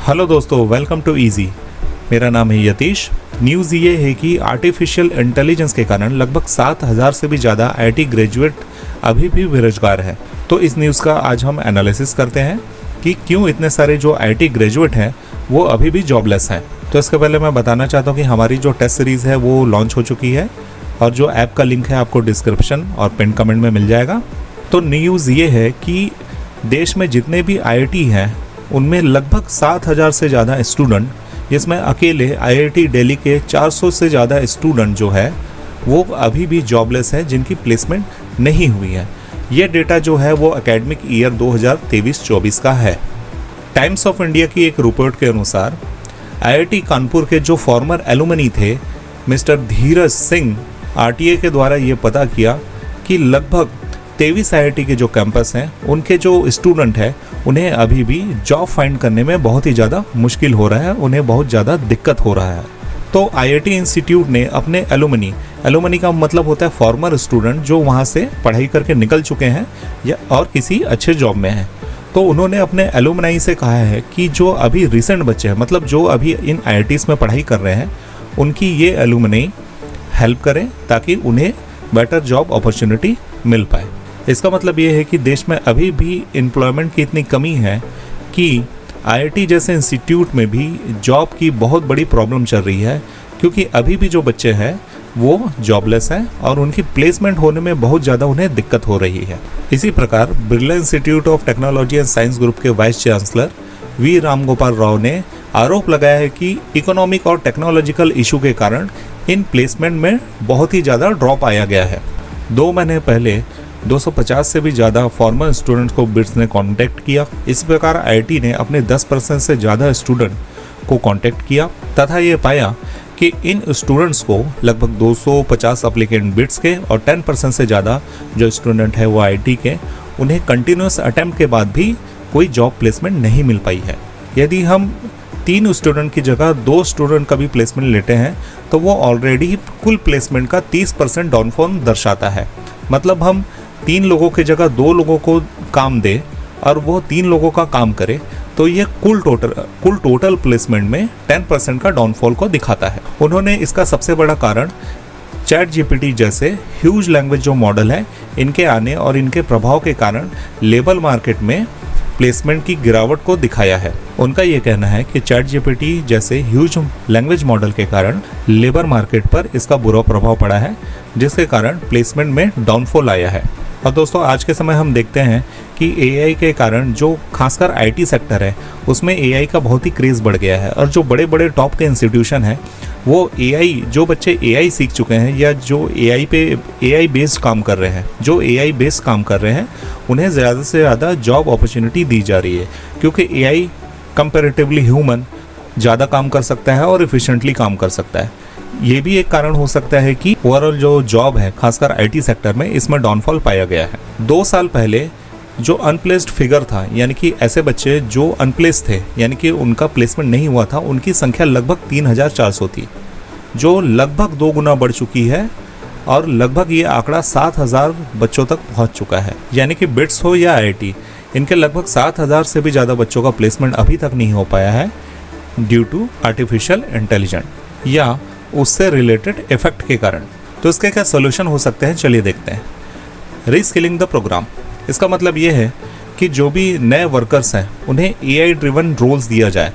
Hello दोस्तों, welcome to easy. मेरा नाम है यतीश। न्यूज़ ये है कि आर्टिफिशियल इंटेलिजेंस के कारण लगभग 7,000 से भी ज़्यादा आईटी ग्रेजुएट अभी भी बेरोजगार हैं। तो इस न्यूज़ का आज हम एनालिसिस करते हैं कि क्यों इतने सारे जो आईटी ग्रेजुएट हैं वो अभी भी जॉबलेस हैं। तो इसके पहले मैं बताना चाहता हूँ कि हमारी जो टेस्ट सीरीज़ है वो लॉन्च हो चुकी है और जो ऐप का लिंक है आपको डिस्क्रिप्शन और पिन कमेंट में मिल जाएगा। तो न्यूज़ ये है कि देश में जितने भी आईआईटी हैं उनमें लगभग 7,000 से ज़्यादा स्टूडेंट, जिसमें अकेले आईआईटी दिल्ली के 400 से ज़्यादा स्टूडेंट जो है वो अभी भी जॉबलेस है, जिनकी प्लेसमेंट नहीं हुई है। ये डेटा जो है वो एकेडमिक ईयर 2023-24 का है। टाइम्स ऑफ इंडिया की एक रिपोर्ट के अनुसार आईआईटी कानपुर के जो फॉर्मर एलुमनी थे मिस्टर धीरज सिंह, आरटीए के द्वारा ये पता किया कि लगभग 23 आईआईटी के जो कैंपस हैं उनके जो स्टूडेंट हैं उन्हें अभी भी जॉब फाइंड करने में बहुत ही ज़्यादा मुश्किल हो रहा है, उन्हें बहुत ज़्यादा दिक्कत हो रहा है। तो आईआईटी इंस्टीट्यूट ने अपने एलुमनी का मतलब होता है फॉर्मर स्टूडेंट जो वहाँ से पढ़ाई करके निकल चुके हैं या और किसी अच्छे जॉब में हैं। तो उन्होंने अपने एलुमनी से कहा है कि जो अभी रिसेंट बच्चे हैं, मतलब जो अभी इन आईआईटीज़ में पढ़ाई कर रहे हैं, उनकी ये एलुमनी हेल्प करें ताकि उन्हें बेटर जॉब अपॉर्चुनिटी मिल पाए। इसका मतलब ये है कि देश में अभी भी एम्प्लॉयमेंट की इतनी कमी है कि आईआईटी जैसे इंस्टीट्यूट में भी जॉब की बहुत बड़ी प्रॉब्लम चल रही है, क्योंकि अभी भी जो बच्चे हैं वो जॉबलेस हैं और उनकी प्लेसमेंट होने में बहुत ज़्यादा उन्हें दिक्कत हो रही है। इसी प्रकार Birla Institute of Technology and Science group के vice chancellor V Ramgopal Rao ने आरोप लगाया है कि इकोनॉमिक और टेक्नोलॉजिकल इशू के कारण इन प्लेसमेंट में बहुत ही ज़्यादा ड्रॉप आया गया है। 2 महीने पहले 250 से भी ज़्यादा फॉर्मर स्टूडेंट्स को बिट्स ने कांटेक्ट किया। इस प्रकार आईआईटी ने अपने 10% से ज़्यादा स्टूडेंट को कांटेक्ट किया तथा ये पाया कि इन स्टूडेंट्स को लगभग 250 एप्लीकेंट बिट्स के और 10% से ज़्यादा जो स्टूडेंट है वो आईआईटी के, उन्हें कंटिन्यूस अटैम्प्ट के बाद भी कोई जॉब प्लेसमेंट नहीं मिल पाई है। यदि हम 3 स्टूडेंट की जगह 2 स्टूडेंट का भी प्लेसमेंट लेते हैं तो वो ऑलरेडी कुल प्लेसमेंट का 30% डाउनफॉल दर्शाता है। मतलब हम 3 लोगों की जगह 2 लोगों को काम दे और वो 3 लोगों का काम करे तो ये कुल टोटल प्लेसमेंट में 10% का डाउनफॉल को दिखाता है। उन्होंने इसका सबसे बड़ा कारण चैट जीपीटी जैसे ह्यूज लैंग्वेज जो मॉडल है इनके आने और इनके प्रभाव के कारण लेबर मार्केट में प्लेसमेंट की गिरावट को दिखाया है। उनका ये कहना है कि चैट जीपीटी जैसे ह्यूज लैंग्वेज मॉडल के कारण लेबर मार्केट पर इसका बुरा प्रभाव पड़ा है, जिसके कारण प्लेसमेंट में डाउनफॉल आया है। और दोस्तों, आज के समय हम देखते हैं कि एआई के कारण जो खासकर आईटी सेक्टर है उसमें एआई का बहुत ही क्रेज़ बढ़ गया है और जो बड़े बड़े टॉप के इंस्टीट्यूशन हैं वो एआई, जो बच्चे एआई सीख चुके हैं या जो एआई बेस्ड काम कर रहे हैं उन्हें ज़्यादा से ज़्यादा जॉब अपॉर्चुनिटी दी जा रही है, क्योंकि एआई कंपैरेटिवली ह्यूमन ज़्यादा काम कर सकता है और इफ़िशिएंटली काम कर सकता है। ये भी एक कारण हो सकता है कि ओवरऑल जो जॉब है खासकर आईटी सेक्टर में इसमें डाउनफॉल पाया गया है। 2 साल पहले जो अनप्लेस्ड फिगर था, यानी कि ऐसे बच्चे जो अनप्लेस्ड थे यानी कि उनका प्लेसमेंट नहीं हुआ था, उनकी संख्या लगभग 3,400 थी, जो लगभग 2 गुना बढ़ चुकी है और लगभग ये आंकड़ा 7,000 बच्चों तक पहुंच चुका है। यानी कि बिट्स हो या आईआईटी, इनके लगभग 7,000 से भी ज़्यादा बच्चों का प्लेसमेंट अभी तक नहीं हो पाया है ड्यू टू आर्टिफिशियल इंटेलिजेंस या उससे रिलेटेड इफेक्ट के कारण। तो इसके क्या सोल्यूशन हो सकते हैं, चलिए देखते हैं। रीस्किलिंग द प्रोग्राम, इसका मतलब ये है कि जो भी नए वर्कर्स हैं उन्हें एआई ड्रिवन रोल्स दिया जाए,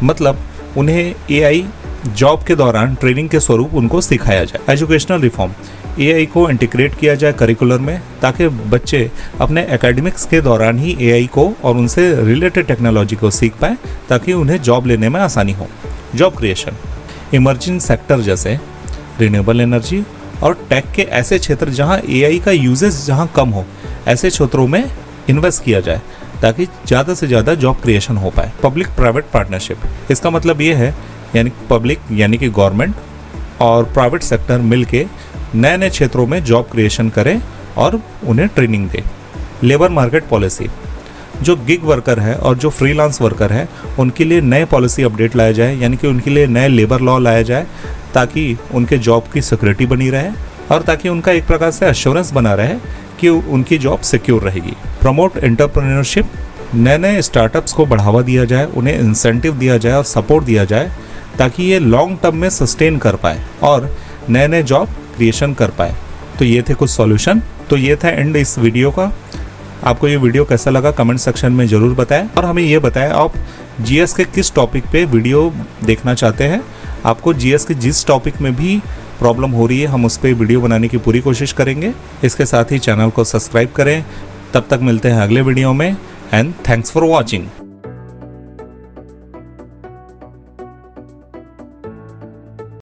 मतलब उन्हें एआई जॉब के दौरान ट्रेनिंग के स्वरूप उनको सिखाया जाए। एजुकेशनल रिफॉर्म, एआई को इंटीग्रेट किया जाए करिकुलर में ताकि बच्चे अपने एकेडमिक्स के दौरान ही एआई को और उनसे रिलेटेड टेक्नोलॉजी को सीख पाएँ ताकि उन्हें जॉब लेने में आसानी हो। जॉब क्रिएशन, इमर्जिंग सेक्टर जैसे रिन्यूएबल एनर्जी और टेक के ऐसे क्षेत्र जहां एआई का यूजेस जहां कम हो, ऐसे क्षेत्रों में इन्वेस्ट किया जाए ताकि ज़्यादा से ज़्यादा जॉब क्रिएशन हो पाए। पब्लिक प्राइवेट पार्टनरशिप, इसका मतलब ये है यानी पब्लिक यानी कि गवर्नमेंट और प्राइवेट सेक्टर मिलके नए नए क्षेत्रों में जॉब क्रिएशन करें और उन्हें ट्रेनिंग दें। लेबर मार्केट पॉलिसी, जो गिग वर्कर है और जो फ्रीलांस वर्कर है उनके लिए नए पॉलिसी अपडेट लाया जाए, यानी कि उनके लिए नए लेबर लॉ लाया जाए ताकि उनके जॉब की सिक्योरिटी बनी रहे और ताकि उनका एक प्रकार से एश्योरेंस बना रहे कि उनकी जॉब सिक्योर रहेगी। प्रमोट एंटरप्रेन्योरशिप नए नए स्टार्टअप्स को बढ़ावा दिया जाए, उन्हें इंसेंटिव दिया जाए और सपोर्ट दिया जाए ताकि ये लॉन्ग टर्म में सस्टेन कर पाए और नए नए जॉब क्रिएशन कर पाए। तो ये थे कुछ सॉल्यूशन। तो ये था एंड इस वीडियो का। आपको ये वीडियो कैसा लगा कमेंट सेक्शन में ज़रूर बताएं और हमें ये बताएं आप जीएस के किस टॉपिक पे वीडियो देखना चाहते हैं। आपको जीएस के जिस टॉपिक में भी प्रॉब्लम हो रही है हम उस पर वीडियो बनाने की पूरी कोशिश करेंगे। इसके साथ ही चैनल को सब्सक्राइब करें। तब तक मिलते हैं अगले वीडियो में एंड थैंक्स फॉर वॉचिंग।